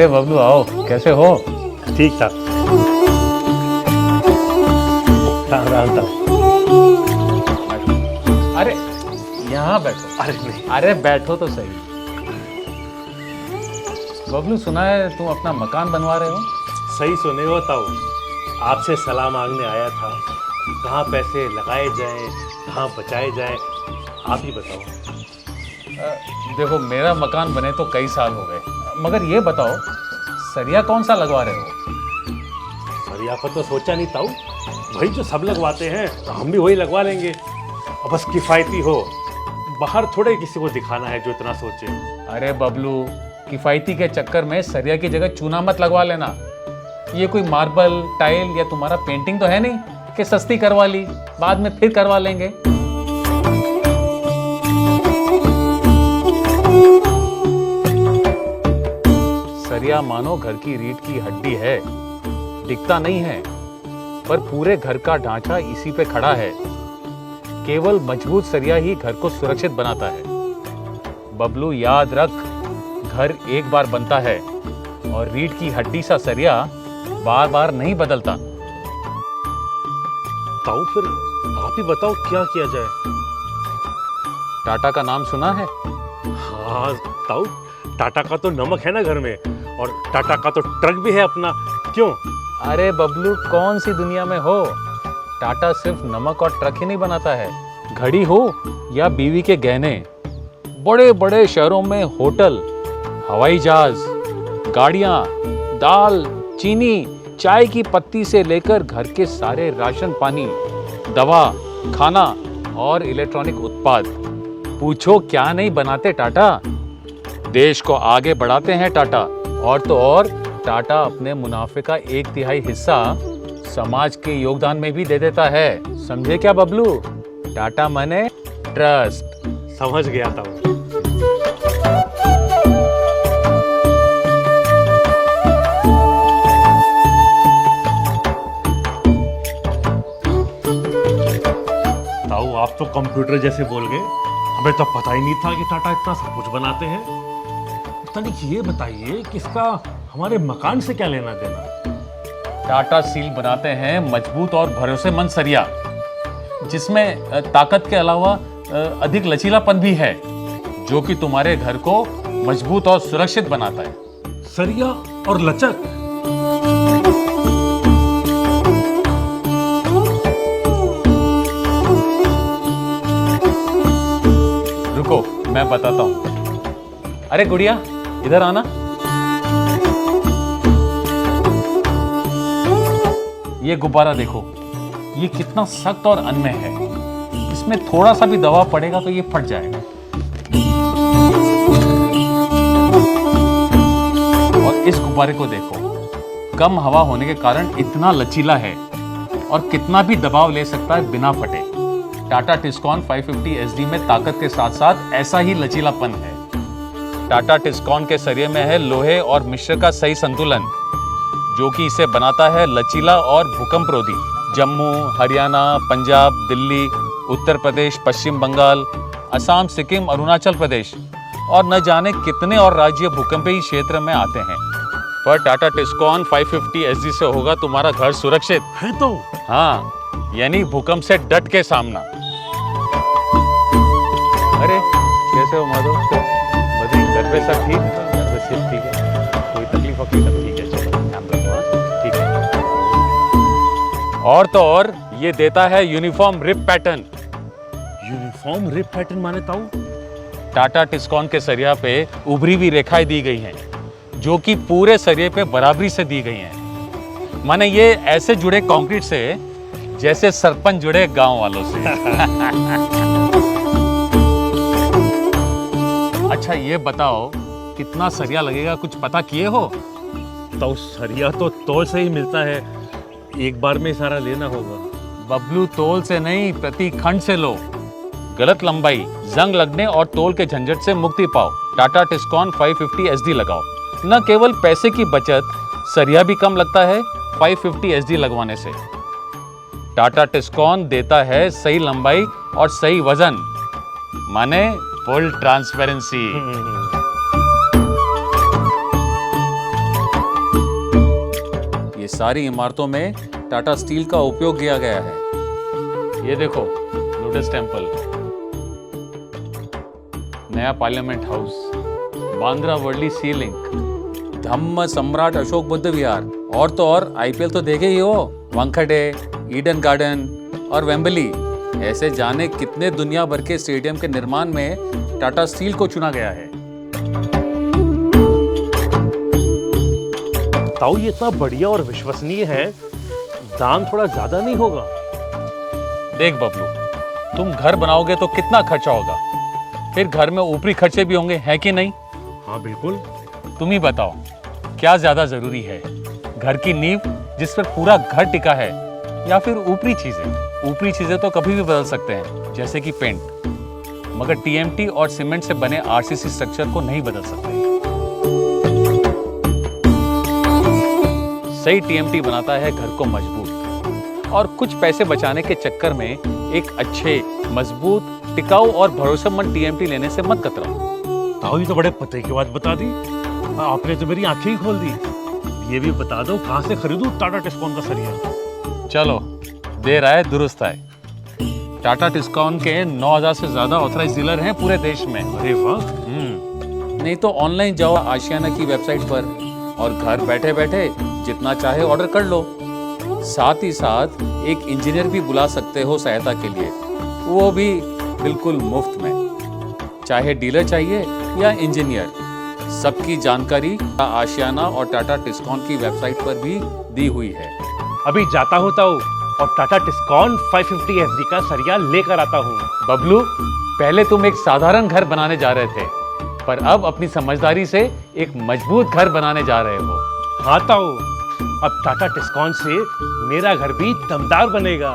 अरे बबलू आओ, कैसे हो? ठीक था। राम था। अरे यहाँ बैठो। अरे नहीं। अरे बैठो तो सही। बबलू सुना है तुम अपना मकान बनवा रहे हो? सही सुने हो ताऊ, आपसे सलाह मांगने आया था। कहाँ पैसे लगाए जाएं, कहाँ बचाए जाएं, आप ही बताओ। देखो मेरा मकान बने तो कई साल हो गए, मगर ये बताओ सरिया कौन सा लगवा रहे हो? सरिया पर तो सोचा नहीं ताऊ, भाई जो सब लगवाते हैं तो हम भी वही लगवा लेंगे। अब बस किफ़ायती हो, बाहर थोड़े किसी को दिखाना है जो इतना सोचे। अरे बबलू, किफ़ायती के चक्कर में सरिया की जगह चूना मत लगवा लेना। ये कोई मार्बल, टाइल या तुम्हारा पेंटिंग तो है नहीं कि सस्ती करवा ली, बाद में फिर करवा लेंगे। सरिया मानो घर की रीढ़ की हड्डी है, दिखता नहीं है पर पूरे घर का ढांचा इसी पे खड़ा है। केवल मजबूत सरिया ही घर को सुरक्षित बनाता है। बबलू याद रख, घर एक बार बनता है और रीढ़ की हड्डी सा सरिया बार बार नहीं बदलता। ताऊ फिर आप ही बताओ क्या किया जाए। टाटा का नाम सुना है? हाँ ताऊ, टाटा का तो नमक है ना घर में, और टाटा का तो ट्रक भी है अपना। क्यों? अरे बबलू, कौन सी दुनिया में हो? टाटा सिर्फ नमक और ट्रक ही नहीं बनाता है। घड़ी हो या बीवी के गहने, बड़े बड़े शहरों में होटल, हवाई जहाज, गाड़ियां, दाल, चीनी, चाय की पत्ती से लेकर घर के सारे राशन पानी, दवा, खाना और इलेक्ट्रॉनिक उत्पाद, पूछो क्या नहीं बनाते टाटा। देश को आगे बढ़ाते हैं टाटा, और तो और टाटा अपने मुनाफे का 1/3 हिस्सा समाज के योगदान में भी दे देता है। समझे क्या बबलू? टाटा माने ट्रस्ट। समझ गया ताऊ। ताऊ आप तो कंप्यूटर जैसे बोल गए, हमें तो पता ही नहीं था कि टाटा इतना सब कुछ बनाते हैं। तनिक ये बताइए कि इसका हमारे मकान से क्या लेना देना? टाटा स्टील बनाते हैं मजबूत और भरोसेमंद सरिया, जिसमें ताकत के अलावा अधिक लचीलापन भी है, जो कि तुम्हारे घर को मजबूत और सुरक्षित बनाता है। सरिया और लचक। रुको मैं बताता हूँ। अरे गुड़िया, इधर आना। ये गुब्बारा देखो, ये कितना सख्त और अनमय है। इसमें थोड़ा सा भी दबाव पड़ेगा तो ये फट जाएगा। और इस गुब्बारे को देखो, कम हवा होने के कारण इतना लचीला है और कितना भी दबाव ले सकता है बिना फटे। टाटा टिस्कॉन 550 SD में ताकत के साथ साथ ऐसा ही लचीलापन है। टाटा टिस्कॉन के सरिये में है लोहे और मिश्र का सही संतुलन, जो कि इसे बनाता है लचीला और भूकंपरोधी। जम्मू, हरियाणा, पंजाब, दिल्ली, उत्तर प्रदेश, पश्चिम बंगाल, असम, सिक्किम, अरुणाचल प्रदेश और न जाने कितने और राज्य भूकंपीय क्षेत्र में आते हैं। पर टाटा टिस्कॉन 550 SD से होगा तुम्हारा घर सुरक्षित है तो। हाँ, यानी भूकंप से डट के सामना। अरे कैसे हो माधव? बताइए, घर पे सब ठीक? घर पे सब ठीक है? कोई तकलीफ वकलीफ? सब ठीक है, चलो ध्यान रखो। हाँ ठीक है। और तो और ये देता है uniform rip pattern. Uniform rip pattern माने ताऊ? टाटा टिस्कॉन के सरिया पे उभरी हुई रेखाएं दी गई हैं, जो कि पूरे सरिये पे बराबरी से दी गई हैं। माने ये ऐसे जुड़े कंक्रीट से जैसे सरपंच जुड़े गांव वालों से। अच्छा ये बताओ, कितना सरिया लगेगा, कुछ पता किए हो? ताऊ सरिया तो तोल से ही मिलता है, एक बार में सारा लेना होगा। बबलू, तोल से नहीं, प्रति खंड से लो। गलत लंबाई, जंग लगने और तोल के झंझट से मुक्ति पाओ। टाटा टिस्कॉन 550 SD लगाओ। न केवल पैसे की बचत, सरिया भी कम लगता है 550 SD लगवाने से। टाटा टिस्कॉन देता है सही लंबाई और सही वजन, माने फुल ट्रांसपेरेंसी। सारी इमारतों में टाटा स्टील का उपयोग किया गया है। ये देखो लोटस टेम्पल, नया पार्लियामेंट हाउस, बांद्रा वर्ली सी लिंक, धम्म सम्राट अशोक बुद्ध विहार, और तो और आईपीएल तो देखे ही हो, वानखेड़े, ईडन गार्डन और वेम्बली। ऐसे जाने कितने दुनिया भर के स्टेडियम के निर्माण में टाटा स्टील को चुना गया है। ताऊ ये इतना बढ़िया और विश्वसनीय है, दाम थोड़ा ज्यादा नहीं होगा? देख बबलू, तुम घर बनाओगे तो कितना खर्चा होगा, फिर घर में ऊपरी खर्चे भी होंगे, है कि नहीं? हाँ बिल्कुल। तुम ही बताओ क्या ज्यादा जरूरी है, घर की नींव जिस पर पूरा घर टिका है, या फिर ऊपरी चीजें? ऊपरी चीजें तो कभी भी बदल सकते हैं, जैसे कि पेंट, मगर टीएमटी और सीमेंट से बने आरसीसी स्ट्रक्चर को नहीं बदल सकते। सही टीएमटी बनाता है घर को मजबूत, और कुछ पैसे बचाने के चक्कर में एक अच्छे, मजबूत, टिकाऊ और भरोसेमंद टीएमटी लेने से मत कतराओ। ताऊ ये तो बड़े पते की बात बता दी, आपने तो मेरी आंखें ही खोल दी। ये भी बता दो कहाँ से खरीदूं टाटा टिस्कॉन का सरिया? चलो, देर आए दुरुस्त आए। टाटा टिस्कॉन के 9000 से ज्यादा ऑथराइज डीलर हैं पूरे देश में। अरे वाह। नहीं तो ऑनलाइन जाओ आशियाना की वेबसाइट पर और घर बैठे बैठे जितना चाहे ऑर्डर कर लो। साथ ही साथ एक इंजीनियर भी बुला सकते हो सहायता के लिए, वो भी बिल्कुल मुफ्त में। चाहे डीलर चाहिए या इंजीनियर, सबकी जानकारी आशियाना और टाटा टिस्कॉन की वेबसाइट पर भी दी हुई है। अभी जाता हूँ ताऊ और टाटा टिस्कॉन 550 एसडी का सरिया लेकर आता हूँ। बबलू, पहले तुम एक साधारण घर बनाने जा रहे थे, पर अब अपनी समझदारी से एक मजबूत घर बनाने जा रहे हो। हाँ ताऊ, अब टाटा टिस्कॉन से मेरा घर भी दमदार बनेगा।